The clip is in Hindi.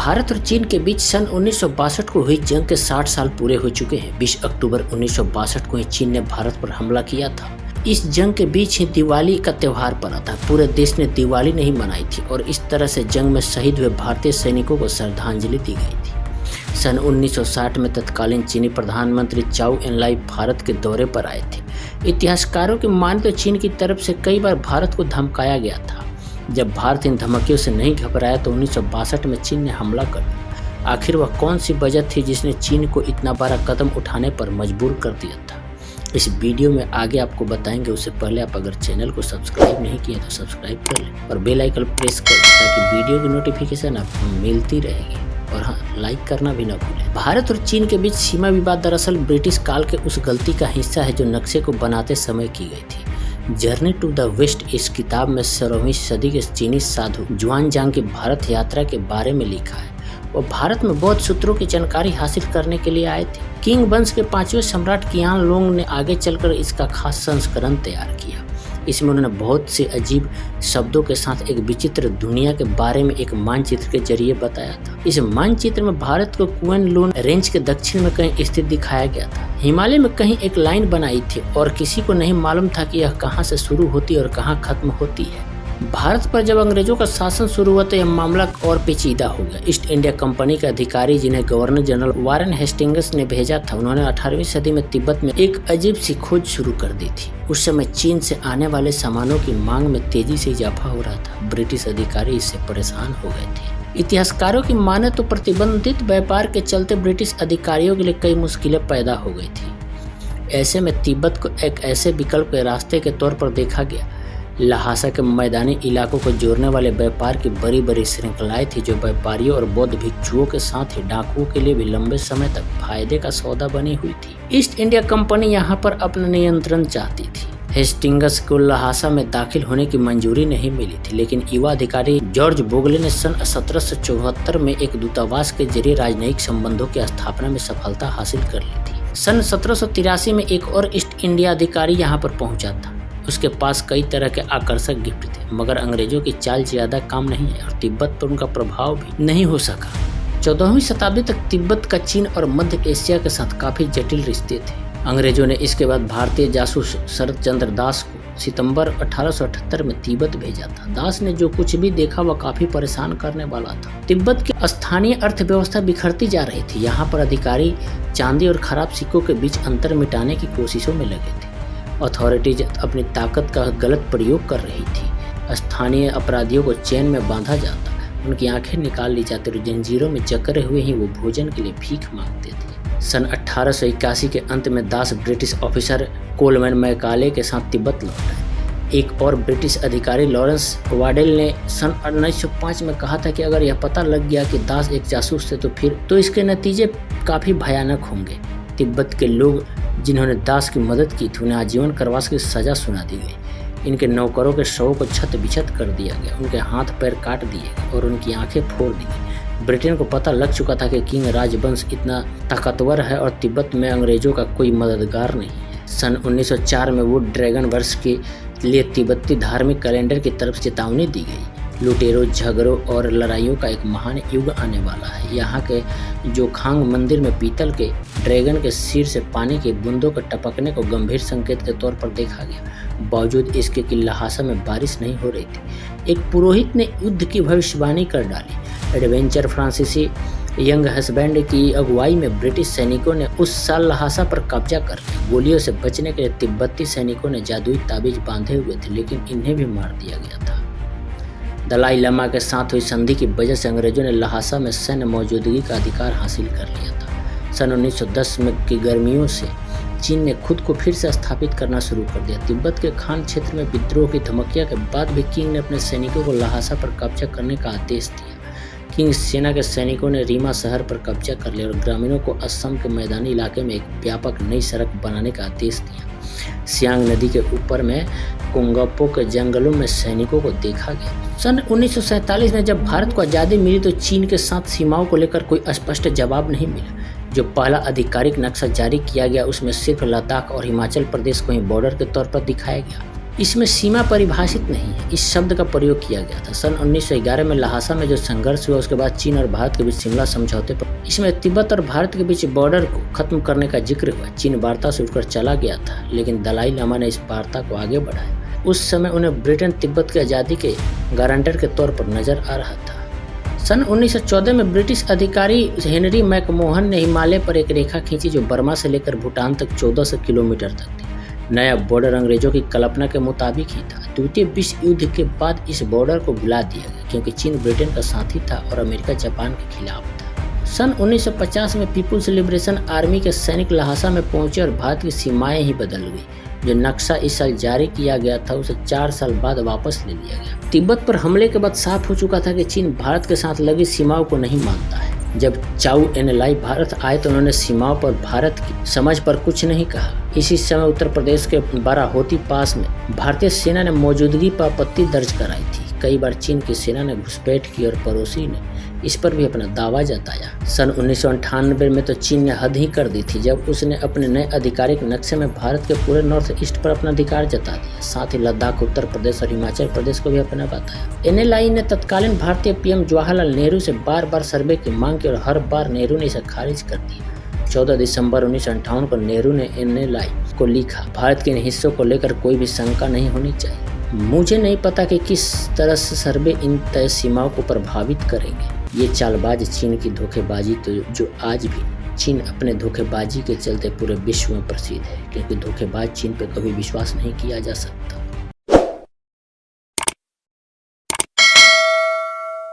भारत और चीन के बीच सन 1962 को हुई जंग के 60 साल पूरे हो चुके हैं। 20 अक्टूबर 1962 को ही चीन ने भारत पर हमला किया था। इस जंग के बीच ही दिवाली का त्योहार पड़ा था। पूरे देश ने दिवाली नहीं मनाई थी और इस तरह से जंग में शहीद हुए भारतीय सैनिकों को श्रद्धांजलि दी गई थी। सन 1960 में तत्कालीन चीनी प्रधानमंत्री चाउ एनलाई भारत के दौरे पर आए थे। इतिहासकारों की माने तो चीन की तरफ से कई बार भारत को धमकाया गया था। जब भारत इन धमकियों से नहीं घबराया तो 1962 में चीन ने हमला कर दिया। आखिर वह कौन सी वजह थी जिसने चीन को इतना बड़ा कदम उठाने पर मजबूर कर दिया था? इस वीडियो में आगे आपको बताएंगे। उससे पहले आप अगर चैनल को सब्सक्राइब नहीं किया तो सब्सक्राइब कर लें और बेल आइकन प्रेस कर दें ताकि वीडियो की नोटिफिकेशन आपको मिलती रहेगी। और हाँ, लाइक करना भी न भूलें। भारत और चीन के बीच सीमा विवाद दरअसल ब्रिटिश काल के उस गलती का हिस्सा है जो नक्शे को बनाते समय की गई थी। जर्नी टू द वेस्ट इस किताब में 16वीं सदी के चीनी साधु जुआनजांग की भारत यात्रा के बारे में लिखा है। वो भारत में बौद्ध सूत्रों की जानकारी हासिल करने के लिए आए थे। किंग वंश के 5वें सम्राट कियान लोंग ने आगे चलकर इसका खास संस्करण तैयार किया। इसमें उन्होंने बहुत से अजीब शब्दों के साथ एक विचित्र दुनिया के बारे में एक मानचित्र के जरिए बताया था। इस मानचित्र में भारत को कुएन लून रेंज के दक्षिण में कहीं स्थित दिखाया गया था। हिमालय में कहीं एक लाइन बनाई थी और किसी को नहीं मालूम था कि यह कहां से शुरू होती और कहां खत्म होती है। भारत पर जब अंग्रेजों का शासन शुरू हुआ तो यह मामला और पेचीदा हो गया। ईस्ट इंडिया कंपनी के अधिकारी जिन्हें गवर्नर जनरल वारेन हेस्टिंग्स ने भेजा था, उन्होंने 18वीं सदी में तिब्बत में एक अजीब सी खोज शुरू कर दी थी। उस समय चीन से आने वाले सामानों की मांग में तेजी से इजाफा हो रहा था। ब्रिटिश अधिकारी इससे परेशान हो गए थे। इतिहासकारों की माने तो प्रतिबंधित व्यापार के चलते ब्रिटिश अधिकारियों के लिए कई मुश्किलें पैदा हो गई थी। ऐसे में तिब्बत को एक ऐसे विकल्प के रास्ते के तौर पर देखा गया। लहासा के मैदानी इलाकों को जोड़ने वाले व्यापार की बड़ी बड़ी श्रृंखलाएं थी जो व्यापारियों और बौद्ध भिक्षुओं के साथ ही डाकुओं के लिए भी लंबे समय तक फायदे का सौदा बनी हुई थी। ईस्ट इंडिया कंपनी यहाँ पर अपना नियंत्रण चाहती थी। हेस्टिंग्स को लहासा में दाखिल होने की मंजूरी नहीं मिली थी, लेकिन युवा अधिकारी जॉर्ज बोगले ने सन 1774 में एक दूतावास के जरिए राजनयिक संबंधों की स्थापना में सफलता हासिल कर ली थी। सन 1783 में एक और ईस्ट इंडिया अधिकारी यहाँ पर पहुंचा था। उसके पास कई तरह के आकर्षक गिफ्ट थे, मगर अंग्रेजों की चाल ज्यादा काम नहीं है और तिब्बत पर उनका प्रभाव भी नहीं हो सका। 14वीं शताब्दी तक तिब्बत का चीन और मध्य एशिया के साथ काफी जटिल रिश्ते थे। अंग्रेजों ने इसके बाद भारतीय जासूस शरद चंद्र दास को सितंबर 1878 में तिब्बत भेजा था। दास ने जो कुछ भी देखा वह काफी परेशान करने वाला था। तिब्बत की स्थानीय अर्थव्यवस्था बिखरती जा रही थी। यहाँ पर अधिकारी चांदी और खराब सिक्कों के बीच अंतर मिटाने की कोशिशों में लगे थे। अथॉरिटीज अपनी ताकत का गलत प्रयोग कर रही थी। स्थानीय अपराधियों को चैन में बांधा जाता, उनकी आंखें निकाल ली जाती और जंजीरों में जकड़े हुए ही वो भोजन के लिए भीख मांगते थे। सन 1881 के अंत में दास ब्रिटिश ऑफिसर कोलमैन मैकाले के साथ तिब्बत लौट आए। एक और ब्रिटिश अधिकारी लॉरेंस वाडेल ने सन 1905 में कहा था कि अगर यह पता लग गया कि दास एक जासूस थे तो इसके नतीजे काफी भयानक होंगे। तिब्बत के लोग जिन्होंने दास की मदद की थी उन्हें आजीवन कारावास की सजा सुना दी गई। इनके नौकरों के शवों को छत बिछत कर दिया गया, उनके हाथ पैर काट दिए गए और उनकी आंखें फोड़ दी गई। ब्रिटेन को पता लग चुका था कि किंग राजवंश इतना ताकतवर है और तिब्बत में अंग्रेजों का कोई मददगार नहीं है। सन 1904 में वो ड्रैगन वर्ष के लिए तिब्बती धार्मिक कैलेंडर की तरफ चेतावनी दी गई। लुटेरों, झगड़ों और लड़ाइयों का एक महान युग आने वाला है। यहाँ के जोखांग मंदिर में पीतल के ड्रैगन के सिर से पानी की बूंदों के टपकने को गंभीर संकेत के तौर पर देखा गया। बावजूद इसके कि लहासा में बारिश नहीं हो रही थी, एक पुरोहित ने युद्ध की भविष्यवाणी कर डाली। एडवेंचर फ्रांसीसी यंग हस्बैंड की अगुवाई में ब्रिटिश सैनिकों ने उस साल लहासा पर कब्जा कर लिया। गोलियों से बचने के लिए तिब्बती सैनिकों ने जादुई ताबीज बांधे हुए थे, लेकिन इन्हें भी मार दिया गया था। दलाई लामा के साथ हुई संधि की वजह से अंग्रेजों ने लहासा में सैन्य मौजूदगी का अधिकार हासिल कर लिया था। सन 1910 में की गर्मियों से चीन ने खुद को फिर से स्थापित करना शुरू कर दिया। तिब्बत के खान क्षेत्र में विद्रोह की धमकियों के बाद भी किंग ने अपने सैनिकों को लहासा पर कब्जा करने का आदेश दिया। किंग सेना के सैनिकों ने रीमा शहर पर कब्जा कर लिया और ग्रामीणों को असम के मैदानी इलाके में एक व्यापक नई सड़क बनाने का आदेश दिया। सियांग नदी के ऊपर में कोंगापो के जंगलों में सैनिकों को देखा गया। सन 1947 में जब भारत को आज़ादी मिली तो चीन के साथ सीमाओं को लेकर कोई स्पष्ट जवाब नहीं मिला। जो पहला आधिकारिक नक्शा जारी किया गया उसमें सिर्फ लद्दाख और हिमाचल प्रदेश को ही बॉर्डर के तौर पर दिखाया गया। इसमें सीमा परिभाषित नहीं है, इस शब्द का प्रयोग किया गया था। सन 1911 में लहासा में जो संघर्ष हुआ उसके बाद चीन और भारत के बीच शिमला समझौते पर इसमें तिब्बत और भारत के बीच बॉर्डर को खत्म करने का जिक्र हुआ। चीन वार्ता से उठकर चला गया था, लेकिन दलाई लामा ने इस वार्ता को आगे बढ़ाया। उस समय उन्हें ब्रिटेन तिब्बत की आज़ादी के गारंटर के तौर पर नजर आ रहा था। सन 1914 में ब्रिटिश अधिकारी हेनरी मैकमोहन ने हिमालय पर एक रेखा खींची जो बर्मा से लेकर भूटान तक 1400 किलोमीटर तक थी। नया बॉर्डर अंग्रेजों की कल्पना के मुताबिक ही था। द्वितीय विश्व युद्ध के बाद इस बॉर्डर को भुला दिया गया क्योंकि चीन ब्रिटेन का साथी था और अमेरिका जापान के खिलाफ था। सन 1950 में पीपुल्स लिबरेशन आर्मी के सैनिक लहासा में पहुंचे और भारत की सीमाएं ही बदल गई। जो नक्शा इस साल जारी किया गया था उसे 4 साल बाद वापस ले लिया गया। तिब्बत पर हमले के बाद साफ हो चुका था कि चीन भारत के साथ लगी सीमाओं को नहीं मानता है। जब चाउ एनलाई भारत आए तो उन्होंने सीमाओं पर भारत की समझ पर कुछ नहीं कहा। इसी समय उत्तर प्रदेश के बाराहोती पास में भारतीय सेना ने मौजूदगी पर आपत्ति दर्ज कराई थी। कई बार चीन की सेना ने घुसपैठ की और पड़ोसी ने इस पर भी अपना दावा जताया। सन 1998 में तो चीन ने हद ही कर दी थी जब उसने अपने नए आधिकारिक नक्शे में भारत के पूरे नॉर्थ ईस्ट पर अपना अधिकार जता दिया। साथ ही लद्दाख, उत्तर प्रदेश और हिमाचल प्रदेश को भी अपना बताया। एनएलआई ने तत्कालीन भारतीय पीएम जवाहरलाल नेहरू से बार बार सर्वे की मांग की और हर बार नेहरू ने इसे खारिज कर दिया। 14 दिसंबर 1958 को नेहरू ने एनएलआई को लिखा, भारत के इन हिस्सों को लेकर कोई भी शंका नहीं होनी चाहिए। मुझे नहीं पता कि किस तरह से सर्वे इन तय सीमाओं को प्रभावित करेंगे। ये चालबाज चीन की धोखेबाजी तो जो आज भी चीन अपने धोखेबाजी के चलते पूरे विश्व में प्रसिद्ध है, क्योंकि धोखेबाज चीन पर कभी विश्वास नहीं किया जा सकता।